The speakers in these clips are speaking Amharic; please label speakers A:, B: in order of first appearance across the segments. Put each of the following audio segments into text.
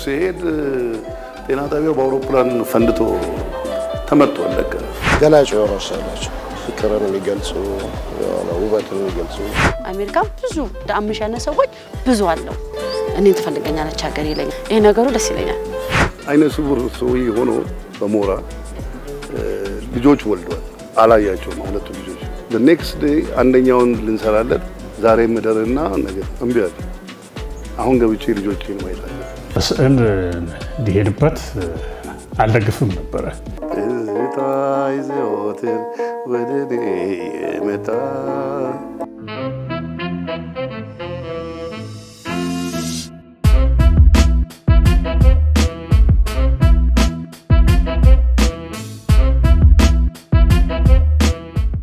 A: ሲሄድ ጤና ጣቢያው በአውሮፕላን ፈንድቶ ተመቷል። ለቀ
B: ገላጭ የሆኑ ሰዎች ፍቅርን የሚገልጹ ውበትን የሚገልጹ
C: አሜሪካ ብዙ ዳምሽ ያነ ሰዎች ብዙ አለው። እኔን ትፈልገኛለች ሀገር ይለኛል። ይሄ ነገሩ ደስ ይለኛል።
A: አይነ ስውር ሰውዬ ሆኖ በሞራ ልጆች ወልዷል። አላያቸውም ሁለቱ ልጆች። the next day አንደኛውን ልንሰራለት ዛሬ ምድርና ነገር እምቢ አለ። አሁን ገብቼ ልጆቼን ማየት አለ።
D: ስዕል እንዲሄድበት አልደግፍም ነበረ።
A: ታይዘውትን ወደኔ መጣ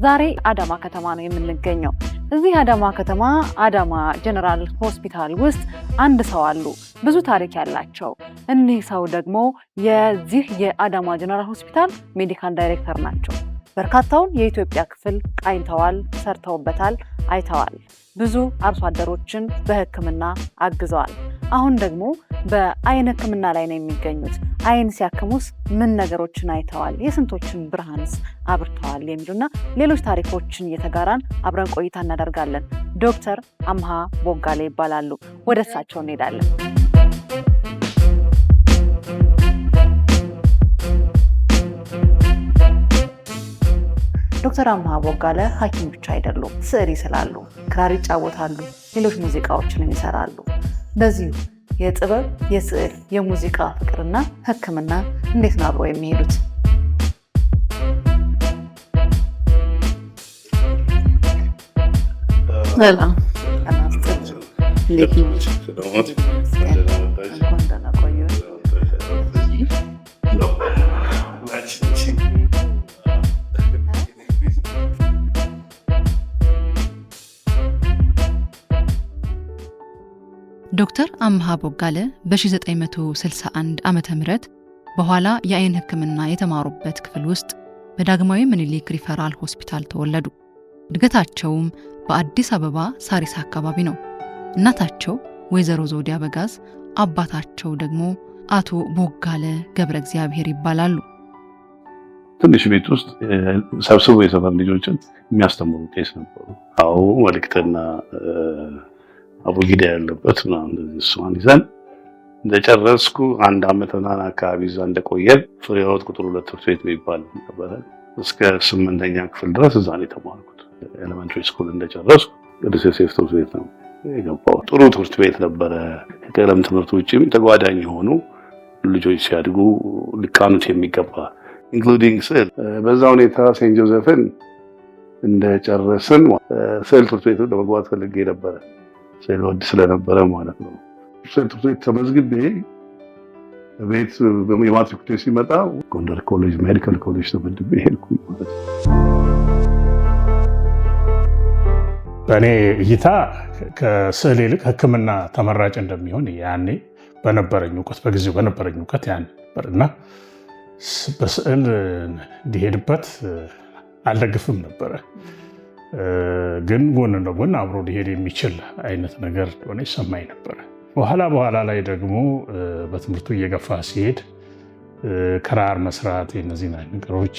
E: ዛሬ አዳማ ከተማ ነው የምንገኘው። እዚህ አዳማ ከተማ አዳማ ጀነራል ሆስፒታል ውስጥ አንድ ሰው አሉ፣ ብዙ ታሪክ ያላቸው። እኒህ ሰው ደግሞ የዚህ የአዳማ ጀነራል ሆስፒታል ሜዲካል ዳይሬክተር ናቸው። በርካታውን የኢትዮጵያ ክፍል ቃኝተዋል፣ ሰርተውበታል፣ አይተዋል። ብዙ አርሶ አደሮችን በሕክምና አግዘዋል። አሁን ደግሞ በአይን ሕክምና ላይ ነው የሚገኙት። አይን ሲያክሙስ ምን ነገሮችን አይተዋል፣ የስንቶችን ብርሃንስ አብርተዋል የሚሉና ሌሎች ታሪኮችን እየተጋራን አብረን ቆይታ እናደርጋለን። ዶክተር አምሃ ቦጋለ ይባላሉ። ወደ እሳቸው እንሄዳለን። ዶክተር አምሃ ቦጋለ ሐኪም ብቻ አይደሉም። ስዕል ይስላሉ፣ ክራር ይጫወታሉ፣ ሌሎች ሙዚቃዎችንም ይሰራሉ። በዚሁ የጥበብ፣ የስዕል፣ የሙዚቃ ፍቅርና ሕክምና እንዴት ነው አብረው የሚሄዱት? ሰላም እንዴት ነው? እንኳን ደህና ቆዩ።
F: ዶክተር አምሃ ቦጋለ በ1961 ዓመተ ምህረት በኋላ የአይን ሕክምና የተማሩበት ክፍል ውስጥ በዳግማዊ ምኒልክ ሪፈራል ሆስፒታል ተወለዱ። እድገታቸውም በአዲስ አበባ ሳሪስ አካባቢ ነው። እናታቸው ወይዘሮ ዘውዲያ በጋዝ፣ አባታቸው ደግሞ አቶ ቦጋለ ገብረ እግዚአብሔር ይባላሉ።
A: ትንሽ ቤት ውስጥ ሰብስቦ የሰፈር ልጆችን የሚያስተምሩ ቄስ ነበሩ። አዎ መልእክትና አቡጊዳ ያለበት ነው። እንደዚህ እሷን ይዘን እንደጨረስኩ አንድ አመት ምናምን አካባቢ እዛ እንደቆየን ፍሬህይወት ቁጥር 2 ትምህርት ቤት የሚባል ነበረ። እስከ 8ኛ ክፍል ድረስ እዛ ነው የተማርኩት። ኤሌመንተሪ ስኩል እንደጨረስኩ ቅዱስ ዮሴፍ ትምህርት ቤት ነው የገባሁት። ጥሩ ትምህርት ቤት ነበረ። ከቀለም ትምህርት ውጪም ተጓዳኝ የሆኑ ልጆች ሲያድጉ ሊቃኑት የሚገባ ኢንክሉዲንግ ስዕል። በዛ ሁኔታ ሴንት ጆዘፍን እንደጨረስን ስዕል ትምህርት ቤት ለመግባት ፈልጌ ነበረ። ስዕል ወድ ስለነበረ ማለት ነው። ስዕል ትምህርት ቤት ተመዝግቤ ቤት የማትሪክ ውጤት ሲመጣ ጎንደር ኮሌጅ ሜዲካል ኮሌጅ ተመድቤ ሄድኩኝ ማለት ነው።
D: በእኔ እይታ ከስዕል ይልቅ ሕክምና ተመራጭ እንደሚሆን ያኔ በነበረኝ እውቀት በጊዜው በነበረኝ እውቀት ያን ነበርና በስዕል እንዲሄድበት አልደግፍም ነበረ። ግን ጎን ለጎን አብሮ ሊሄድ የሚችል አይነት ነገር ሆነ ይሰማኝ ነበረ። በኋላ ላይ ደግሞ በትምህርቱ እየገፋ ሲሄድ ክራር መስራት የነዚህን ነገሮች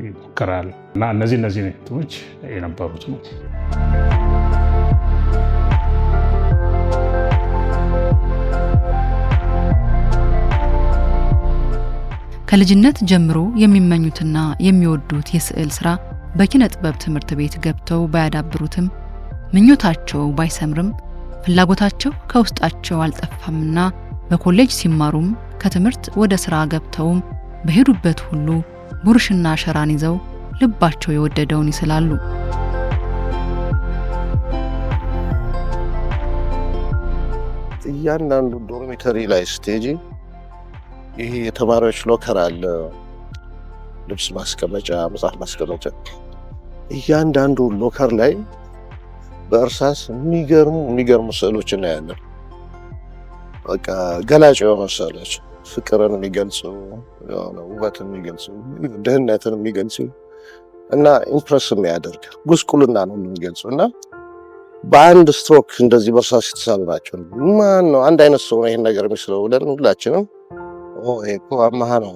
D: ይሞክራል እና እነዚህ ነገሮች የነበሩት ነው።
F: ከልጅነት ጀምሮ የሚመኙትና የሚወዱት የስዕል ስራ በኪነ ጥበብ ትምህርት ቤት ገብተው ባያዳብሩትም ምኞታቸው ባይሰምርም ፍላጎታቸው ከውስጣቸው አልጠፋምና በኮሌጅ ሲማሩም ከትምህርት ወደ ስራ ገብተውም በሄዱበት ሁሉ ቡርሽና ሸራን ይዘው ልባቸው የወደደውን ይስላሉ።
B: እያንዳንዱ ዶርሚተሪ ላይ ስቴጂ ይሄ የተማሪዎች ሎከር አለ፣ ልብስ ማስቀመጫ፣ መጽሐፍ ማስቀመጫ። እያንዳንዱ ሎከር ላይ በእርሳስ የሚገርሙ ስዕሎች እናያለን። በቃ ገላጭ የሆኑ ስዕሎች፣ ፍቅርን የሚገልጹ፣ ውበትን የሚገልጹ፣ ድህነትን የሚገልጹ እና ኢምፕረስ የሚያደርግ ጉስቁልና ነው የሚገልጹ እና በአንድ ስትሮክ እንደዚህ በእርሳስ የተሳሉ ናቸው። ማን ነው አንድ አይነት ሰው ነው ይሄን ነገር የሚስለው ብለን ሁላችንም ይሄ እኮ አማሃ ነው።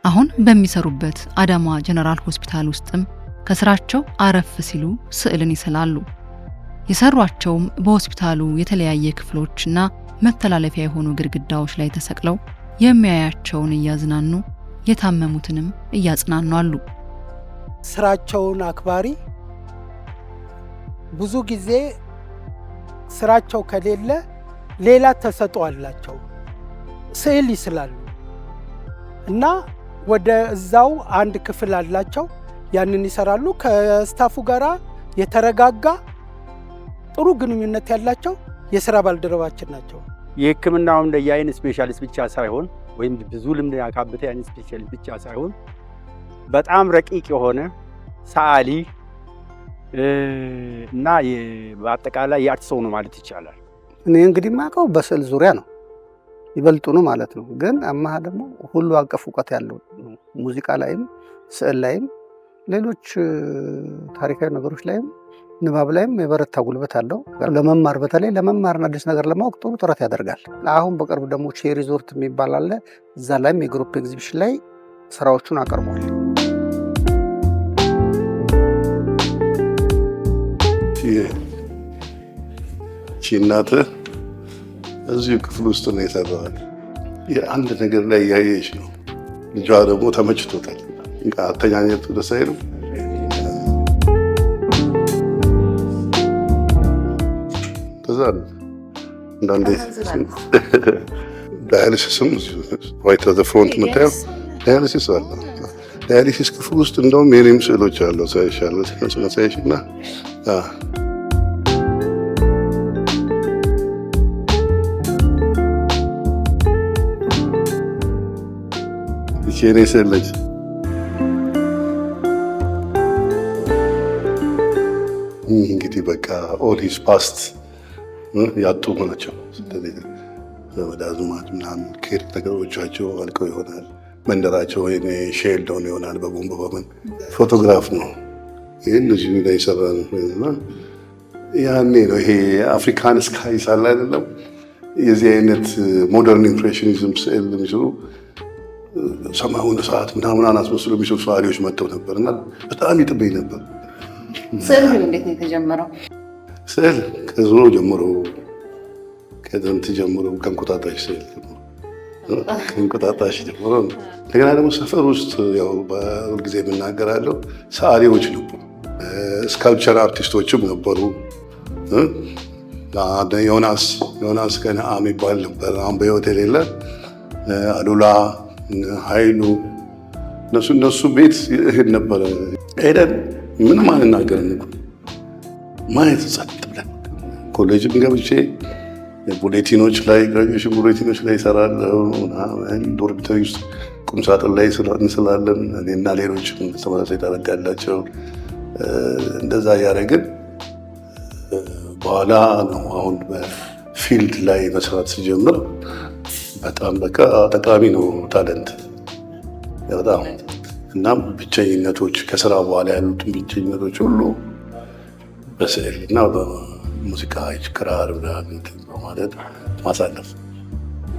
F: አሁን በሚሰሩበት አዳማ ጀነራል ሆስፒታል ውስጥም ከስራቸው አረፍ ሲሉ ስዕልን ይስላሉ። የሰሯቸውም በሆስፒታሉ የተለያየ ክፍሎችና መተላለፊያ የሆኑ ግድግዳዎች ላይ ተሰቅለው የሚያያቸውን እያዝናኑ የታመሙትንም እያጽናኑ አሉ።
G: ስራቸውን አክባሪ፣ ብዙ ጊዜ ስራቸው ከሌለ ሌላ ተሰጥኦ አላቸው። ስዕል ይስላሉ እና ወደ እዛው አንድ ክፍል አላቸው፣ ያንን ይሰራሉ። ከስታፉ ጋራ የተረጋጋ ጥሩ ግንኙነት ያላቸው የስራ ባልደረባችን ናቸው።
H: የሕክምናውም የአይን ስፔሻሊስት ብቻ ሳይሆን ወይም ብዙ ልምድ ያካበተ የአይን ስፔሻሊስት ብቻ ሳይሆን በጣም ረቂቅ የሆነ ሰዓሊ እና በአጠቃላይ የአርት ሰው ነው ማለት ይቻላል።
I: እኔ እንግዲህ የማውቀው በስዕል ዙሪያ ነው ይበልጡኑ ማለት ነው። ግን አማሃ ደግሞ ሁሉ አቀፍ እውቀት ያለው ሙዚቃ ላይም ስዕል ላይም ሌሎች ታሪካዊ ነገሮች ላይም ንባብ ላይም የበረታ ጉልበት አለው። ለመማር በተለይ ለመማርና አዲስ ነገር ለማወቅ ጥሩ ጥረት ያደርጋል። አሁን በቅርብ ደግሞ ቼሪ ሪዞርት የሚባል አለ። እዛ ላይም የግሩፕ ኤግዚቢሽን ላይ ስራዎቹን አቀርቧል።
A: እናትህ እዚሁ ክፍል ውስጥ ነው የሰራዋል። የአንድ ነገር ላይ እያየች ነው። ልጇ ደግሞ ተመችቶታል። አተኛኘቱ ደስ አይልም። ከዛ አንዳንዴ ዳያሊሲስም ዋይት ዘ ፍሮንት የምታየው ዳያሊሲስ አለ። ዳያሊሲስ ክፍል ውስጥ እንደውም የኔም ስዕሎች አለው ሳይሻለ ሳይሽና የኔ ስዕሎች እንግዲህ በቃ ኦል ሂዝ ፓስት ያጡ ናቸው። ዘመድ አዝማድ ምናምን ከሄድ ነገሮቻቸው አልቀው ይሆናል። መንደራቸው ወይ ሼል ዳውን ይሆናል። በቦምብ በምን ፎቶግራፍ ነው ይህን እዚህ ላይ የሰራ ነው። ያኔ ነው ይሄ አፍሪካን ስካይ ሳለ አይደለም የዚህ አይነት ሞደርን ኢምፕሬሽኒዝም ስዕል የሚስሉ ሰማዩን ሰዓት ምናምን አናስመስሎ የሚስሉ ሰዓሊዎች መጥተው ነበር እና በጣም ይጥበኝ ነበር።
E: ስዕል እንዴት ነው የተጀመረው?
A: ስዕል ከዝሮ ጀምሮ ከጥንት ጀምሮ ከእንቁጣጣሽ ስዕል ከእንቁጣጣሽ ጀምሮ እንደገና ደግሞ ሰፈር ውስጥ ያው በሁልጊዜ የምናገራለሁ ሰዓሊዎች ነበሩ፣ ስካልፕቸር አርቲስቶችም ነበሩ። ዮናስ ከነአም ይባል ነበር፣ አሁን በሕይወት የሌለ አሉላ ኃይሉ እነሱ ቤት እሄድ ነበረ። ሄደን ምንም አንናገርም እኮ ማየት ጸጥ ብለን ኮሌጅም ገብቼ ቡሌቲኖች ላይ ግራጁዌሽን ቡሌቲኖች ላይ እሰራለሁ። ዶርሚተሪ ውስጥ ቁምሳጥን ላይ እንስላለን እኔና ሌሎች ተመሳሳይ ታረግ ያላቸው እንደዛ እያደረግን በኋላ ነው አሁን በፊልድ ላይ መስራት ሲጀምር በጣም በቃ ጠቃሚ ነው ታለንት በጣም እና ብቸኝነቶች ከስራ በኋላ ያሉትን ብቸኝነቶች ሁሉ በስዕል እና በሙዚቃ ክራር በማለት ማሳለፍ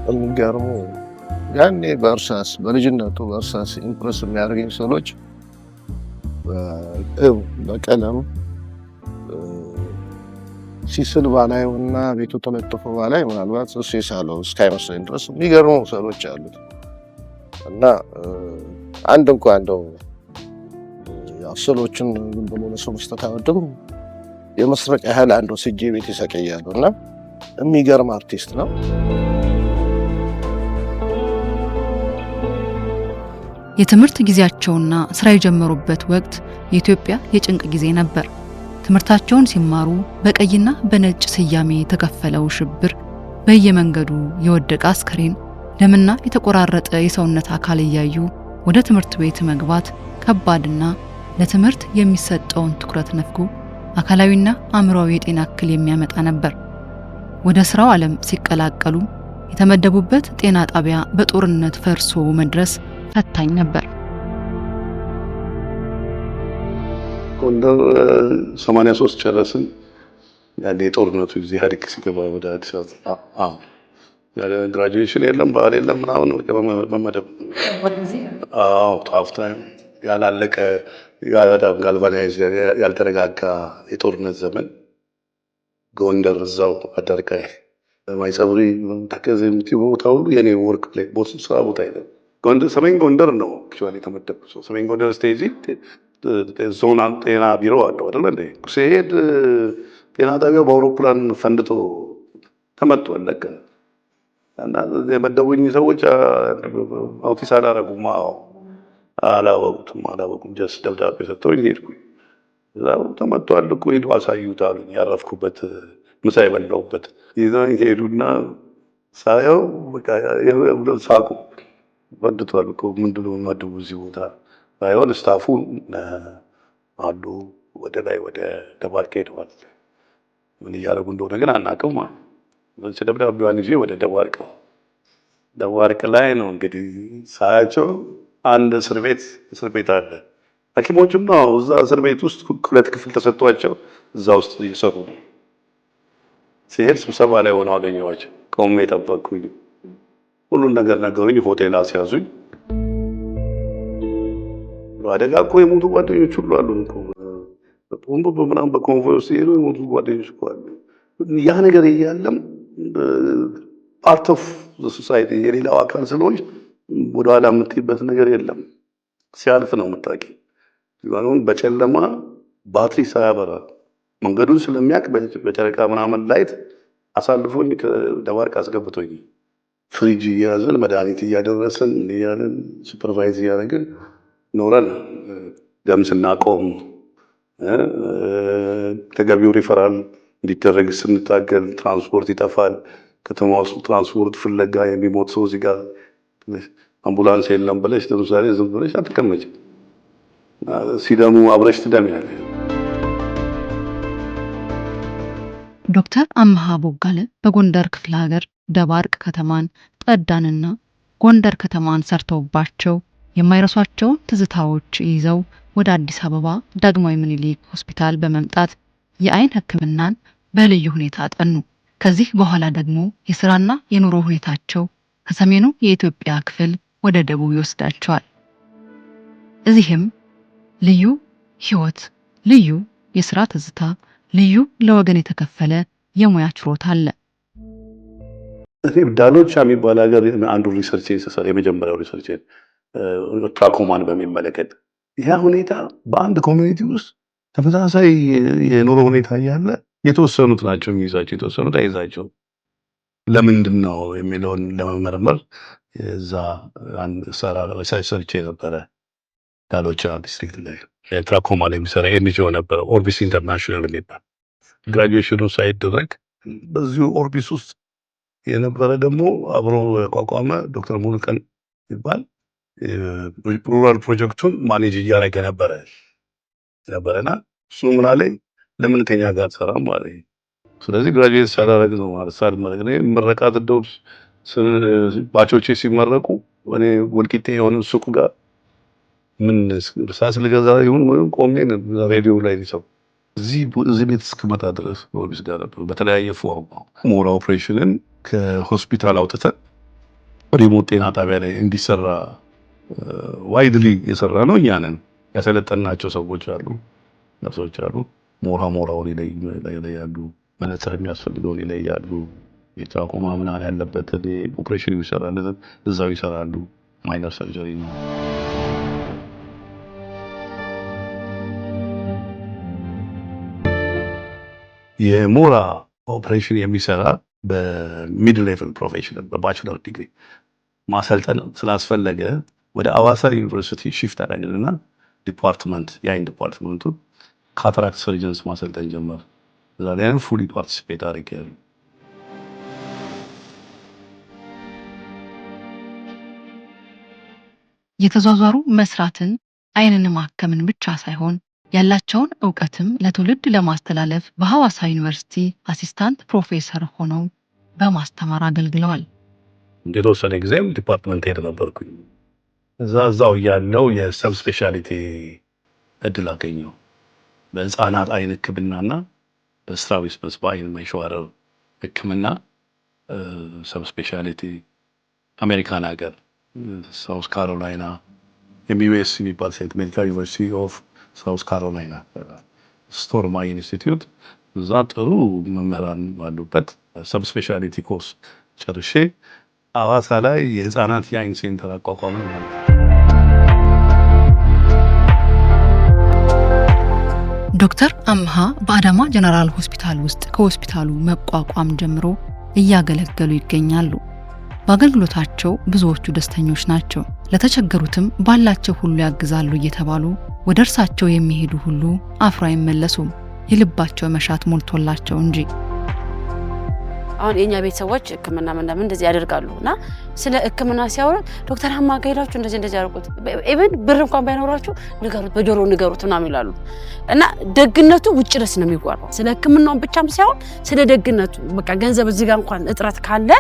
B: የሚገርሙ ያኔ በእርሳስ በልጅነቱ በእርሳስ ኢምፕረስ የሚያደርገኝ ሰዎች በቀለም ሲስል ባላዩ እና ቤቱ ተለጥፎ ባላይ ምናልባት እሱ የሳለው እስካይመስለኝ ድረስ የሚገርሙ ሰዎች አሉት እና አንድ እንኳ እንደው ስዕሎችን ዝም ብሎ ለሰው መስጠት አይወድም። የመስረቅ ያህል አንዱ ስጄ ቤት ይሰቀያሉ እና የሚገርም አርቲስት ነው።
F: የትምህርት ጊዜያቸውና ስራ የጀመሩበት ወቅት የኢትዮጵያ የጭንቅ ጊዜ ነበር። ትምህርታቸውን ሲማሩ በቀይና በነጭ ስያሜ የተከፈለው ሽብር፣ በየመንገዱ የወደቀ አስከሬን፣ ደምና የተቆራረጠ የሰውነት አካል እያዩ ወደ ትምህርት ቤት መግባት ከባድና ለትምህርት የሚሰጠውን ትኩረት ነፍጎ አካላዊና አእምሯዊ የጤና እክል የሚያመጣ ነበር። ወደ ስራው ዓለም ሲቀላቀሉ የተመደቡበት ጤና ጣቢያ በጦርነት ፈርሶ መድረስ ፈታኝ ነበር።
A: ጎንደር 83 ጨረስን። ያኔ ጦርነቱ እዚህ ኢህአዴግ ሲገባ ወደ አዲስ አበባ ግራጁዌሽን የለም ባህል የለም ምናምን በመደብ ጣፍታ ያላለቀ ጋልቫናይዝ ያልተረጋጋ የጦርነት ዘመን ጎንደር እዛው አዳርቃይ ማይጸብሪ ተከዘ ቦታ ሁሉ የኔ ወርክ ፕሌስ ቦስ ስራ ቦታ አይደለም። ጎንደር ሰሜን ጎንደር ነው አክቹዋሊ ተመደብኩ። ሰሜን ጎንደር ስቴጂ ዞን ጤና ቢሮ አለው አይደል እንዴ? ሲሄድ ጤና ጣቢያው በአውሮፕላን ፈንድቶ ተመቶ አለቀ። እና የመደቡኝ ሰዎች ኦፊስ አላረጉም። አላወቁም። ጀስት ደብዳቤ ሰጥተውኝ ሄድኩኝ። እዛው ተመቷል እኮ ሄዱ አሳዩት አሉኝ። ያረፍኩበት ምሳ የበላሁበት ይዘውኝ ሄዱና ሳየው በቃ ሳቁ። ፈንድቷል እኮ ምንድን ነው መደቡ እዚህ ቦታ ሳይሆን ስታፉ አሉ ወደ ላይ ወደ ደባርቅ ሄደዋል። ምን እያደረጉ እንደሆነ ግን አናውቅም። ደብዳቤዋን ይዤ ወደ ደባርቅ ላይ ነው እንግዲህ ሳያቸው አንድ እስር ቤት አለ። ሐኪሞችም ነው እዛ እስር ቤት ውስጥ 2 ክፍል ተሰጥቷቸው እዛ ውስጥ እየሰሩ ነው። ሲሄድ ስብሰባ ላይ ሆነው አገኘኋቸው። ቆሜ ጠበቅኩኝ። ሁሉን ነገር ነገሩኝ። ሆቴል አስያዙኝ። አደጋ እኮ የሞቱ ጓደኞች ሁሉ አሉ እኮ ቦምብ ምናምን በኮንቮይ ውስጥ የሄዱ የሞቱ ጓደኞች እኮ አሉ። ያ ነገር እያለም ፓርት ኦፍ ሶሳይቲ የሌላው አካል ስለሆንሽ ወደኋላ የምትይበት ነገር የለም። ሲያልፍ ነው የምታውቂ። ይሁን በጨለማ ባትሪ ሳያበራ መንገዱን ስለሚያውቅ በጨረቃ ምናምን ላይት አሳልፎኝ ከደባርቅ አስገብቶኝ ፍሪጅ እያያዝን መድኃኒት እያደረስን እያልን ሱፐርቫይዝ እያደረግን ኖረን ደም ስናቆም ተገቢው ሪፈራል እንዲደረግ ስንታገል ትራንስፖርት ይጠፋል። ከተማ ውስጥ ትራንስፖርት ፍለጋ የሚሞት ሰው እዚህ ጋር አምቡላንስ የለም ብለሽ ለምሳሌ ዝም ብለሽ አትቀመጭም። ሲደሙ አብረሽ ትደሚያለሽ።
F: ዶክተር አምሃ ቦጋለ በጎንደር ክፍለ ሀገር ደባርቅ ከተማን፣ ጠዳንና ጎንደር ከተማን ሰርተውባቸው የማይረሷቸውን ትዝታዎች ይዘው ወደ አዲስ አበባ ዳግማዊ ምኒልክ ሆስፒታል በመምጣት የአይን ሕክምናን በልዩ ሁኔታ አጠኑ። ከዚህ በኋላ ደግሞ የስራና የኑሮ ሁኔታቸው ከሰሜኑ የኢትዮጵያ ክፍል ወደ ደቡብ ይወስዳቸዋል። እዚህም ልዩ ህይወት፣ ልዩ የስራ ትዝታ፣ ልዩ ለወገን የተከፈለ የሙያ ችሎታ አለ።
A: ዳሎቻ የሚባል ሀገር አንዱ ሪሰርች ሲሰራ የመጀመሪያው ሪሰርች ትራኮማን በሚመለከት ያ ሁኔታ በአንድ ኮሚኒቲ ውስጥ ተመሳሳይ የኑሮ ሁኔታ እያለ የተወሰኑት ናቸው የሚይዛቸው፣ የተወሰኑት አይዛቸው። ለምንድን ነው የሚለውን ለመመርመር እዛ አንድ ሰራ ሪሰርች ነበረ። ዳሎቻ ዲስትሪክት ላይ ትራኮማ ላይ የሚሰራ ኤንጂኦ ነበረ፣ ኦርቢስ ኢንተርናሽናል የሚባል። ግራጁዌሽኑ ሳይደረግ በዚሁ ኦርቢስ ውስጥ የነበረ ደግሞ አብሮ ያቋቋመ ዶክተር ሙሉቀን ይባል ሩራል ፕሮጀክቱን ማኔጅ እያደረገ ነበረና እሱ ምን አለኝ፣ ለምን ከኛ ጋር ሰራም ማለት። ስለዚህ ግራጁዌት ሳላረግ ነው ማለት ሳልመረቅ ነው ምረቃት እንደው ባቾቼ ሲመረቁ እኔ ወልቂጤ የሆነ ሱቅ ጋር ምን እርሳስ ልገዛ ይሁን ቆሜ ሬዲዮ ላይ ነው እዚህ ቤት እስክመጣ ድረስ ኦርቢስ ጋር በተለያየ ፎርም ሞራ ኦፕሬሽንን ከሆስፒታል አውጥተን ሪሞት ጤና ጣቢያ ላይ እንዲሰራ ዋይድሊ የሰራ ነው። እኛ ነን ያሰለጠናቸው ሰዎች አሉ፣ ነርሶች አሉ። ሞራውን ይለያሉ፣ መነጽር የሚያስፈልገውን ይለያሉ። የትራኮማ ምናምን ያለበት ኦፕሬሽን ይሰራል፣ እዛው ይሰራሉ። ማይነር ሰርጀሪ ነው። የሞራ ኦፕሬሽን የሚሰራ በሚድ ሌቭል ፕሮፌሽናል በባችለር ዲግሪ ማሰልጠን ስላስፈለገ ወደ አዋሳ ዩኒቨርሲቲ ሺፍት አደረግንና ዲፓርትመንት የአይን ዲፓርትመንቱ ካታራክት ሰርጀንስ ማሰልጠን ጀመር። እዛ ላይ ፉሊ ፓርቲሲፔት አድርጌያለሁ።
F: የተዟዟሩ መስራትን አይንን ማከምን ብቻ ሳይሆን ያላቸውን ዕውቀትም ለትውልድ ለማስተላለፍ በሐዋሳ ዩኒቨርሲቲ አሲስታንት ፕሮፌሰር ሆነው በማስተማር አገልግለዋል።
A: እንደተወሰነ ጊዜም ዲፓርትመንት ሄድ ነበርኩኝ። እዛው ያለው የሰብ ስፔሻሊቲ እድል አገኘው። በህፃናት አይን ህክምናና በስትራቢስመስ በአይን መንሸዋረር ህክምና ሰብ ስፔሻሊቲ አሜሪካን ሀገር ሳውዝ ካሮላይና MUS የሚባል ሴንት ሜዲካል ዩኒቨርሲቲ ኦፍ ሳውዝ ካሮላይና ስቶርማ ኢንስቲትዩት እዛ ጥሩ መምህራን ባሉበት ሰብ ስፔሻሊቲ ኮርስ ጨርሼ ሐዋሳ ላይ የህፃናት የአይን ሴንተር አቋቋመ ማለት ነው።
F: ዶክተር አምሃ በአዳማ ጀነራል ሆስፒታል ውስጥ ከሆስፒታሉ መቋቋም ጀምሮ እያገለገሉ ይገኛሉ። በአገልግሎታቸው ብዙዎቹ ደስተኞች ናቸው። ለተቸገሩትም ባላቸው ሁሉ ያግዛሉ እየተባሉ ወደ እርሳቸው የሚሄዱ ሁሉ አፍራ አይመለሱም፣ የልባቸው መሻት ሞልቶላቸው እንጂ።
C: አሁን የኛ ቤተሰቦች ህክምና ምናምን እንደዚህ ያደርጋሉና ስለ ህክምና ሲያወሩ ዶክተር አምሃ ጋር ሄዳችሁ እንደዚህ ያደርጉት ኢቭን ብር እንኳን ባይኖራችሁ ንገሩት፣ በጆሮ ንገሩት ምናምን ይላሉ። እና ደግነቱ ውጭ ድረስ ነው የሚጓራው። ስለ ህክምናው ብቻም ሳይሆን ስለ ደግነቱ በቃ ገንዘብ እዚህ ጋር እንኳን እጥረት ካለ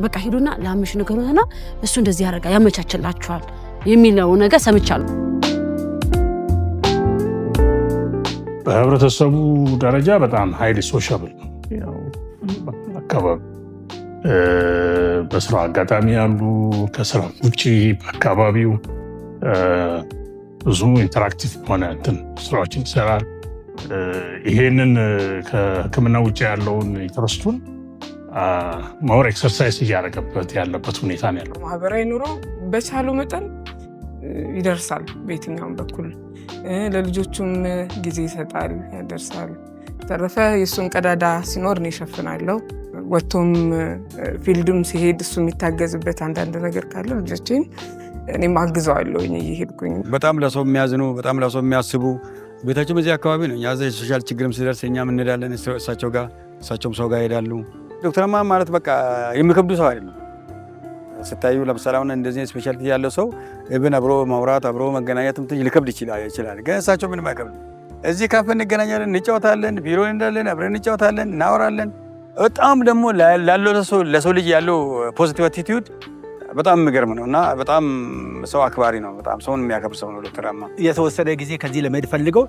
C: በቃ ሄዱና ለአምሽ ንገሩትና እሱ እንደዚህ ያደርጋል ያመቻችላችኋል የሚለው ነገር ሰምቻለሁ።
D: በህብረተሰቡ ደረጃ በጣም ሃይሊ ሶሻብል ነው። አካባቢ በስራ አጋጣሚ ያሉ ከስራ ውጭ በአካባቢው ብዙ ኢንተራክቲቭ ሆነ ስራዎችን ይሰራል። ይሄንን ከህክምና ውጭ ያለውን ኢንተረስቱን ማወር ኤክሰርሳይዝ እያደረገበት ያለበት ሁኔታ ነው ያለው።
J: ማህበራዊ ኑሮ በቻሉ መጠን ይደርሳል። በየትኛውም በኩል ለልጆቹም ጊዜ ይሰጣል፣ ያደርሳል። ተረፈ የሱን ቀዳዳ ሲኖር ነው ይሸፍናለሁ። ወጥቶም ፊልድም ሲሄድ እሱ የሚታገዝበት አንዳንድ ነገር ካለ ልጆቼን እኔም አግዘዋለሁ እየሄድኩኝ።
H: በጣም ለሰው የሚያዝኑ፣ በጣም ለሰው የሚያስቡ ቤታቸውም እዚህ አካባቢ ነው። እኛ ሶሻል ችግርም ሲደርስ እኛም እንሄዳለን እሳቸው ጋር፣ እሳቸውም ሰው ጋር ይሄዳሉ። ዶክተር አምሃ ማለት በቃ የሚከብዱ ሰው አይደለም። ስታዩ ለምሳሌ አሁን እንደዚህ ስፔሻሊቲ ያለው ሰው እብን አብሮ ማውራት አብሮ መገናኘትም ሊከብድ ይችላል። ግን እሳቸው ምንም አይከብድ። እዚህ ካፌ እንገናኛለን፣ እንጫወታለን፣ ቢሮ እንዳለን አብረን እንጫወታለን፣ እናወራለን። በጣም ደግሞ ለሰው ልጅ ያለው ፖዚቲቭ አቲቲዩድ በጣም የሚገርም ነው እና በጣም ሰው አክባሪ ነው። በጣም ሰውን የሚያከብር ሰው ነው ዶክተር አምሃ።
K: የተወሰነ ጊዜ ከዚህ ለመሄድ ፈልገው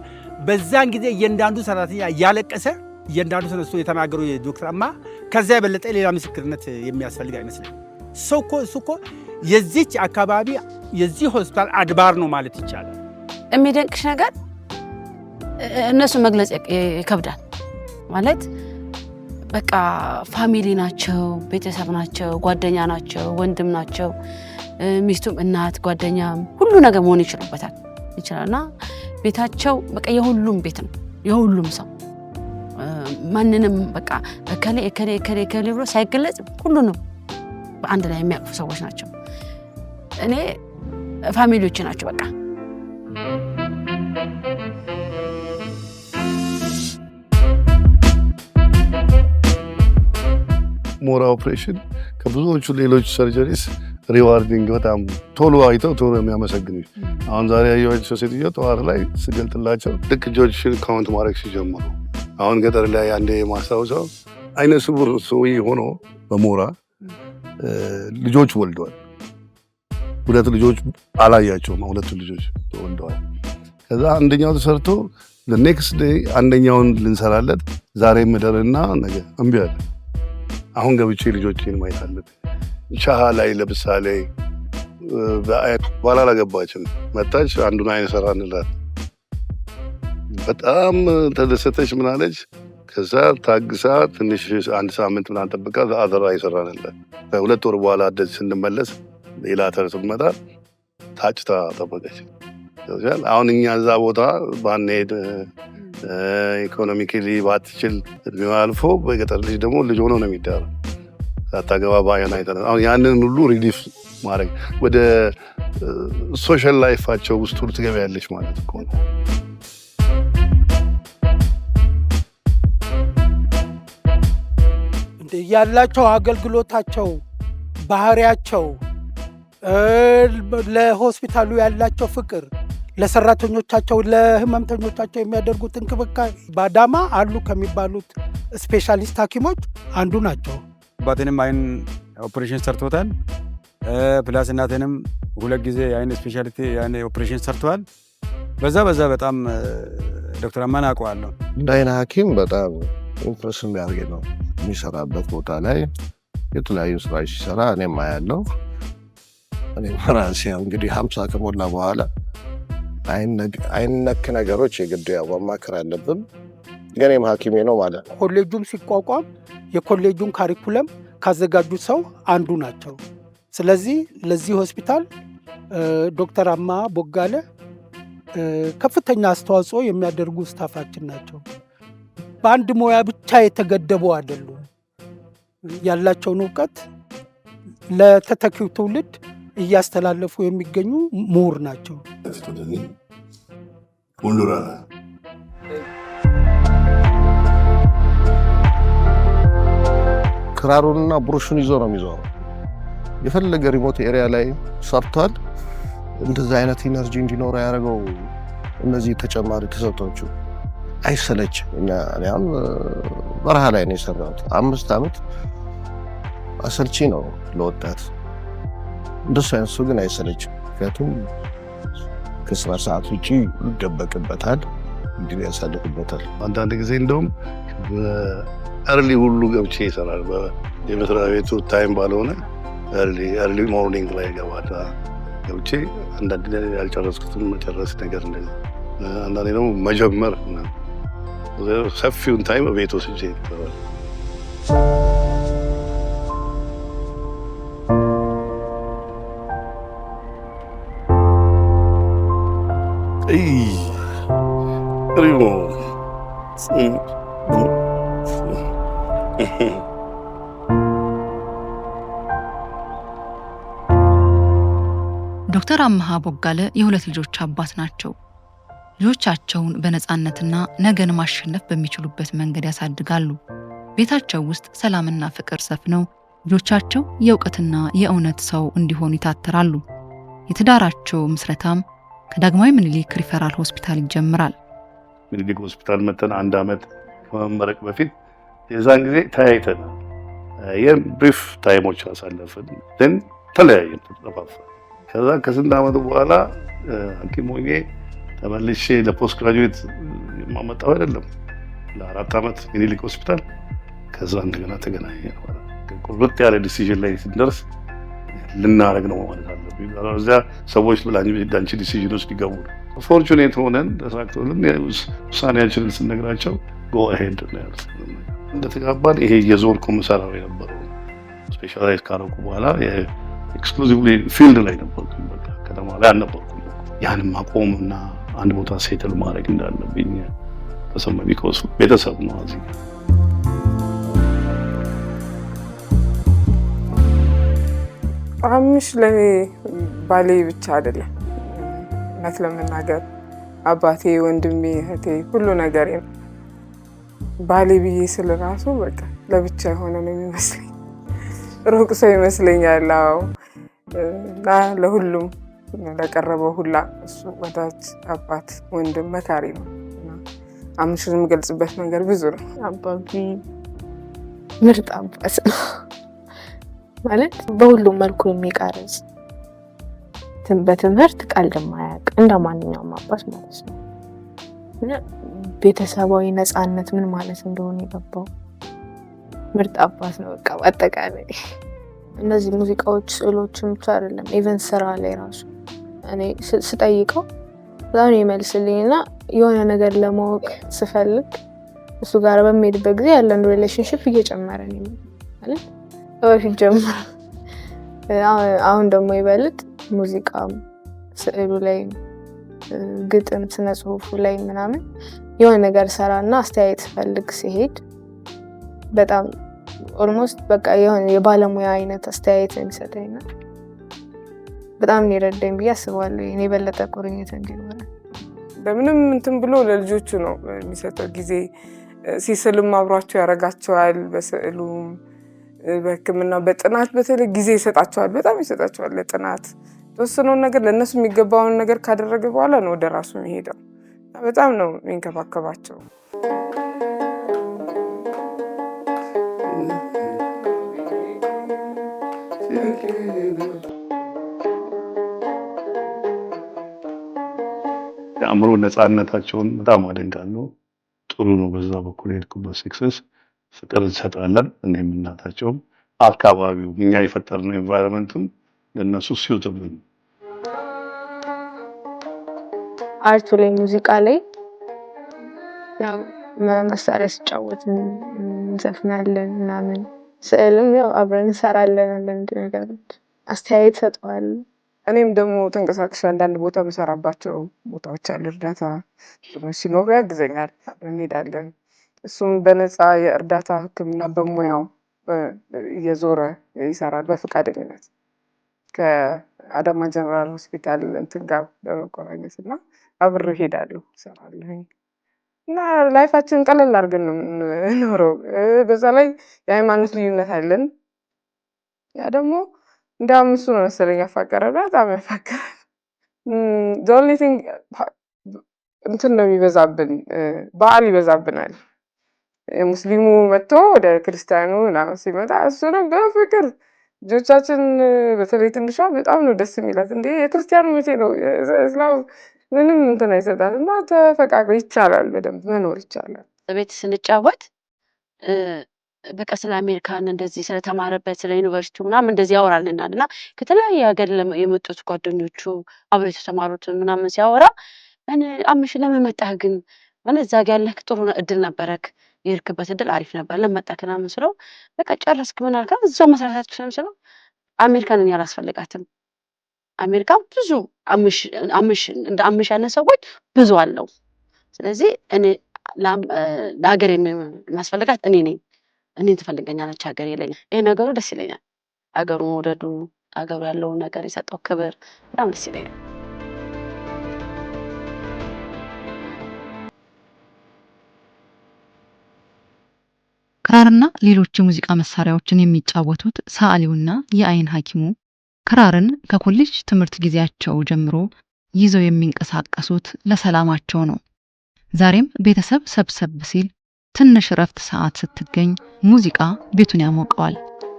K: በዛን ጊዜ እያንዳንዱ ሰራተኛ እያለቀሰ እያንዳንዱ ተነስቶ የተናገሩ ዶክተር አምሃ ከዚያ የበለጠ ሌላ ምስክርነት የሚያስፈልግ አይመስልም። እሱ እኮ የዚች አካባቢ የዚህ ሆስፒታል አድባር ነው ማለት ይቻላል።
C: የሚደንቅሽ ነገር እነሱ መግለጽ ይከብዳል ማለት በቃ ፋሚሊ ናቸው፣ ቤተሰብ ናቸው፣ ጓደኛ ናቸው፣ ወንድም ናቸው፣ ሚስቱም እናት ጓደኛም ሁሉ ነገር መሆን ይችላልና ቤታቸው በቃ የሁሉም ቤት ነው፣ የሁሉም ሰው ማንንም በቃ እከሌ ብሎ ሳይገለጽ ሁሉንም በአንድ ላይ የሚያቅፉ ሰዎች ናቸው። እኔ ፋሚሊዎች ናቸው በቃ።
A: ሞራ ኦፕሬሽን ከብዙዎቹ ሌሎች ሰርጀሪስ ሪዋርዲንግ በጣም ቶሎ አይተው ቶሎ የሚያመሰግኑኝ። አሁን ዛሬ ያየኋቸው ሴትዮ ጠዋት ላይ ስገልጥላቸው ልክ እጆችሽን ካውንት ማድረግ ሲጀምሩ፣ አሁን ገጠር ላይ አንዴ ማስታወሰው አይነ ስውር ሰውዬ ሆኖ በሞራ ልጆች ወልደዋል። 2 ልጆች አላያቸውም፣ 2 ልጆች ወልደዋል። ከዛ አንደኛው ተሰርቶ ኔክስት ዴይ አንደኛውን ልንሰራለት ዛሬ ምደርና ነገ እምቢ አለ። አሁን ገብቼ ልጆችን ማየት አለብኝ። ቻሃ ላይ ለምሳሌ ባላ አላገባችም፣ መጣች፣ አንዱን አይነ ሰራንላት። በጣም ተደሰተች። ምናለች? ከዛ ታግሳ ትንሽ 1 ሳምንት ምናምን ጠብቃ አዘራ ይሰራንላት። ከ2 ወር በኋላ አደስ ስንመለስ ሌላ ተርስመጣ ታጭታ ጠበቀች። አሁን እኛ እዛ ቦታ ባንሄድ ኢኮኖሚካሊ ባትችል እድሜዋ አልፎ በገጠር ልጅ ደግሞ ልጅ ሆኖ ነው የሚዳረው። ሳታገባ ባያን አይተናል። አሁን ያንን ሁሉ ሪሊፍ ማድረግ ወደ ሶሻል ላይፋቸው ውስጥ ሁሉ ትገቢያለች ማለት እኮ ነው።
G: ያላቸው አገልግሎታቸው፣ ባህሪያቸው፣ ለሆስፒታሉ ያላቸው ፍቅር፣ ለሰራተኞቻቸው፣ ለህመምተኞቻቸው የሚያደርጉት እንክብካቤ በአዳማ አሉ ከሚባሉት ስፔሻሊስት ሐኪሞች አንዱ ናቸው።
H: አባቴንም አይን ኦፕሬሽን ሰርቶታል። ፕላስ እናቴንም 2 ጊዜ የአይን ስፔሻሊቲ የአይን ኦፕሬሽን ሰርተዋል። በዛ በጣም ዶክተር አማን አውቀዋለሁ።
B: እንደ አይን ሐኪም በጣም ኢምፕረስ የሚያደርግ ነው። የሚሰራበት ቦታ ላይ የተለያዩ ስራዎች ሲሰራ እኔም አያለሁ። እኔ ራሴ እንግዲህ 50 ከሞላ በኋላ አይነክ ነገሮች የግድ ያው ማማከር አለብን። ግን እኔም ሐኪሜ ነው ማለት ነው።
G: ኮሌጁም ሲቋቋም የኮሌጁን ካሪኩለም ካዘጋጁት ሰው አንዱ ናቸው። ስለዚህ ለዚህ ሆስፒታል ዶክተር አማ ቦጋለ ከፍተኛ አስተዋጽኦ የሚያደርጉ ስታፋችን ናቸው። በአንድ ሙያ ብቻ የተገደቡ አይደሉም። ያላቸውን እውቀት ለተተኪው ትውልድ እያስተላለፉ የሚገኙ ምሁር ናቸው።
B: ክራሩንና ብሩሹን ይዞ ነው የሚዞረው። የፈለገ ሪሞት ኤሪያ ላይ ሰርቷል። እንደዛ አይነት ኢነርጂ እንዲኖረው ያደረገው እነዚህ ተጨማሪ ተሰጥቶቹ አይሰለችም። እኔ አሁን በረሃ ላይ ነው የሰራሁት 5 ዓመት። አሰልቺ ነው ለወጣት። እንደሱ አይነት ሰው ግን አይሰለችም። ምክንያቱም ከስራ ሰዓት ውጪ ይደበቅበታል፣ እንዲህ ያሳልፍበታል።
A: አንዳንድ ጊዜ እንደውም በእርሊ ሁሉ ገብቼ ይሰራል። የመስሪያ ቤቱ ታይም ባልሆነ እርሊ ሞርኒንግ ላይ ገባታ ገብቼ አንዳንድ ያልጨረስኩትን መጨረስ ነገር እንደዚህ፣ አንዳንዴ ደግሞ መጀመር ሰፊውን ታይም ቤት ወስጄ ይሰራል።
F: ዶክተር አምሃ ቦጋለ የሁለት ልጆች አባት ናቸው። ልጆቻቸውን በነፃነትና ነገን ማሸነፍ በሚችሉበት መንገድ ያሳድጋሉ። ቤታቸው ውስጥ ሰላምና ፍቅር ሰፍነው ልጆቻቸው የእውቀትና የእውነት ሰው እንዲሆኑ ይታተራሉ። የትዳራቸው ምስረታም ከዳግማዊ ምኒልክ ሪፈራል ሆስፒታል ይጀምራል።
A: ምኒልክ ሆስፒታል መተን 1 ዓመት ከመመረቅ በፊት የዛን ጊዜ ተያይተናል። የብሪፍ ታይሞች አሳለፍን፣ ግን ተለያየን፣ ተጠፋፋን። ከዛ ከስንት ዓመት በኋላ ሐኪም ሆኜ ተመልሼ ለፖስት ግራጁዌት የማመጣው አይደለም ለ4 ዓመት ምኒልክ ሆስፒታል። ከዛ እንደገና ተገናኘን። ቁርጥ ያለ ዲሲዥን ላይ ስንደርስ ልናረግ ነው ማለት አለብኝ። እዚያ ሰዎች ብላንቺ ዲሲዥን ውስጥ ሊገቡ ነው። ፎርቹኔት ሆነን ተሳክቶልን ውሳኔያችንን ስንነግራቸው ጎ አሄድ ነው ያሉት። እንደተጋባን ይሄ የዞን ኮሚሳራዊ የነበረው ስፔሻላይዝ ካረኩ በኋላ ኤክስክሉዚቭሊ ፊልድ ላይ ነበርኩ። በቃ ከተማ ላይ አልነበርኩም። ያንን ማቆምና አንድ ቦታ ሴትል ማድረግ እንዳለብኝ ተሰማኝ። ቢኮዝ ቤተሰብ ነው እዚህ።
J: አምሽ ለኔ ባሌ ብቻ አይደለም። እውነት ለመናገር አባቴ፣ ወንድሜ፣ እህቴ ሁሉ ነገሬ ነው። ባሌ ብዬ ስለ ራሱ በቃ ለብቻ የሆነ ነው የሚመስለኝ። ሩቅ ሰው ይመስለኛል። እና ለሁሉም ለቀረበው ሁላ እሱ ወዳጅ፣ አባት፣ ወንድም፣ መካሪ ነው። አምሽን የምገልጽበት ነገር ብዙ ነው።
L: አባቢ ምርጥ አባት ነው ማለት በሁሉም መልኩ የሚቀርጽ በትምህርት ቀልድ የማያውቅ እንደ ማንኛውም አባት ማለት ነው። ቤተሰባዊ ነፃነት ምን ማለት እንደሆነ የገባው ምርጥ አባት ነው። በቃ አጠቃላይ እነዚህ ሙዚቃዎች፣ ስዕሎችም ብቻ አይደለም ኢቨን ስራ ላይ ራሱ እኔ ስጠይቀው በጣም ይመልስልኝና የሆነ ነገር ለማወቅ ስፈልግ እሱ ጋር በሚሄድበት ጊዜ ያለን ሪሌሽንሺፕ እየጨመረ ነው ማለት በፊት ጀምሮ አሁን ደግሞ ይበልጥ ሙዚቃም፣ ስዕሉ ላይ፣ ግጥም፣ ስነ ጽሁፉ ላይ ምናምን የሆነ ነገር ሰራና አስተያየት ፈልግ ሲሄድ በጣም ኦልሞስት በቃ የሆነ የባለሙያ አይነት አስተያየት የሚሰጠኝ ነው። በጣም ይረዳኝ ብዬ አስባለሁ። እኔ የበለጠ ቁርኝት እንዲኖር
J: በምንም እንትን ብሎ ለልጆቹ ነው የሚሰጠው ጊዜ። ሲስልም አብሯቸው ያረጋቸዋል። በስዕሉም በሕክምና በጥናት በተለይ ጊዜ ይሰጣቸዋል። በጣም ይሰጣቸዋል ለጥናት። ተወሰነውን ነገር ለእነሱ የሚገባውን ነገር ካደረገ በኋላ ነው ወደ ራሱ የሚሄደው። በጣም ነው የሚንከባከባቸው።
A: የአእምሮ ነፃነታቸውን በጣም አደንቃለሁ። ጥሩ ነው። በዛ በኩል የሄድኩበት ሰክሰስ ፍቅር እንሰጣለን። እኔም እናታቸውም አካባቢው እኛ የፈጠርነው ኤንቫይሮንመንትም ለነሱ ሲውትብል ነው።
L: አርቱ ላይ ሙዚቃ ላይ ያው መሳሪያ ሲጫወት እንዘፍናለን ምናምን፣ ስዕልም ያው አብረን እንሰራለን። አንዳንድ ነገሮች አስተያየት ሰጠዋል።
J: እኔም ደግሞ ተንቀሳቅሼ አንዳንድ ቦታ በሰራባቸው ቦታዎች አሉ እርዳታ ሲኖሩ ያግዘኛል፣ አብረን እንሄዳለን። እሱም በነፃ የእርዳታ ሕክምና በሙያው እየዞረ ይሰራል በፈቃደኝነት ከአዳማ ጀነራል ሆስፒታል እንትን ጋር በመቆራኘት እና አብሬ እሄዳለሁ እሰራለሁ። እና ላይፋችን ቀለል አድርገን ነው የምንኖረው። በዛ ላይ የሃይማኖት ልዩነት አለን። ያ ደግሞ እንዲያውም እሱ ነው መሰለኝ ያፋቀረን፣ በጣም ያፋቀረን። the only thing እንትን ነው የሚበዛብን፣ በዓል ይበዛብናል። ሙስሊሙ መጥቶ ወደ ክርስቲያኑ ምናምን ሲመጣ እሱንም በፍቅር ልጆቻችን በተለይ ትንሿ በጣም ነው ደስ የሚላት። እንዴ የክርስቲያኑ መቼ ነው እስላም ምንም እንትን አይሰጣት እና ተፈቃቅሮ ይቻላል፣ በደንብ መኖር ይቻላል።
C: ቤት ስንጫወት በቃ ስለ አሜሪካን እንደዚህ ስለተማረበት ስለ ዩኒቨርሲቲው ምናምን እንደዚህ ያወራልናል እና ከተለያየ ሀገር የመጡት ጓደኞቹ አብረው የተማሩትን ምናምን ሲያወራ አምሽ ለምን መጣህ ግን ማለት እዛ ጋ ያለህ ጥሩ እድል ነበረክ፣ የሄድክበት እድል አሪፍ ነበር፣ ለምን መጣህ ምናምን ስለው በቃ ጨረስክ ምን አልካ እዛው መስራታችሁ ስለው አሜሪካንን ያላስፈልጋትም አሜሪካ ብዙ አምሽ እንደ አምሽ ያነ ሰዎች ብዙ አለው። ስለዚህ እኔ ለሀገር የሚያስፈልጋት እኔ ነኝ፣ እኔ ትፈልገኛለች ሀገር ይለኛል። ይሄ ነገሩ ደስ ይለኛል። ሀገሩ መውደዱ፣ ሀገሩ ያለውን ነገር የሰጠው ክብር በጣም ደስ ይለኛል።
F: ክራርና ሌሎች የሙዚቃ መሳሪያዎችን የሚጫወቱት ሰዓሊውና የአይን ሐኪሙ ክራርን ከኮሌጅ ትምህርት ጊዜያቸው ጀምሮ ይዘው የሚንቀሳቀሱት ለሰላማቸው ነው። ዛሬም ቤተሰብ ሰብሰብ ሲል ትንሽ ረፍት ሰዓት ስትገኝ ሙዚቃ ቤቱን ያሞቀዋል።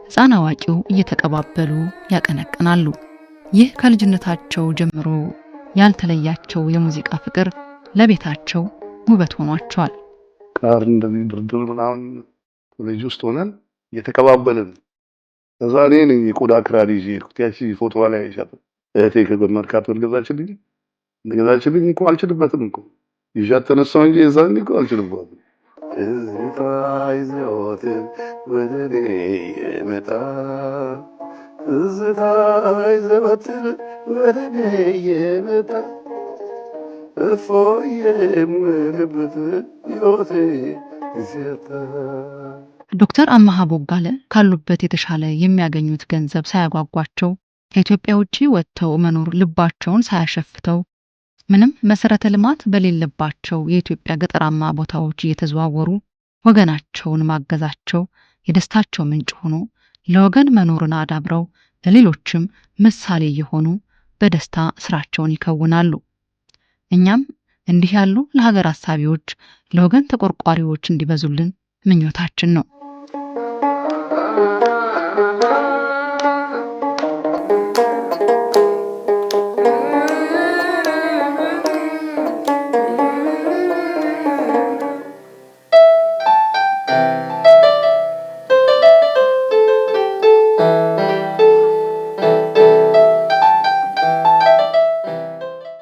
F: ሕፃን አዋቂው እየተቀባበሉ ያቀነቅናሉ። ይህ ከልጅነታቸው ጀምሮ ያልተለያቸው የሙዚቃ ፍቅር ለቤታቸው ውበት ሆኗቸዋል።
A: ክራር እንደዚህ ድርድር ምናምን ኮሌጅ ውስጥ ሆነን እየተቀባበልን ከዛ እኔ ነኝ የቆዳ ክራር ይዤ ሄድኩት። ያቺ ፎቶ ላይ አይሻት እህቴ ከመርካቶ ገዛችልኝ እኮ አልችልበትም እኮ ይዣት ተነሳሁ እንጂ የዛኔ እኮ አልችልበትም። እዝታይዘወትን ወደኔ የመጣ እዝታይዘወትን ወደኔ የመጣ እፎይ የምልበት ሕይወቴ ይዘታ።
F: ዶክተር አማሃ ቦጋለ ካሉበት የተሻለ የሚያገኙት ገንዘብ ሳያጓጓቸው ከኢትዮጵያ ውጪ ወጥተው መኖር ልባቸውን ሳያሸፍተው ምንም መሰረተ ልማት በሌለባቸው የኢትዮጵያ ገጠራማ ቦታዎች እየተዘዋወሩ ወገናቸውን ማገዛቸው የደስታቸው ምንጭ ሆኖ ለወገን መኖርን አዳብረው ለሌሎችም ምሳሌ የሆኑ በደስታ ስራቸውን ይከውናሉ። እኛም እንዲህ ያሉ ለሀገር አሳቢዎች ለወገን ተቆርቋሪዎች እንዲበዙልን ምኞታችን ነው።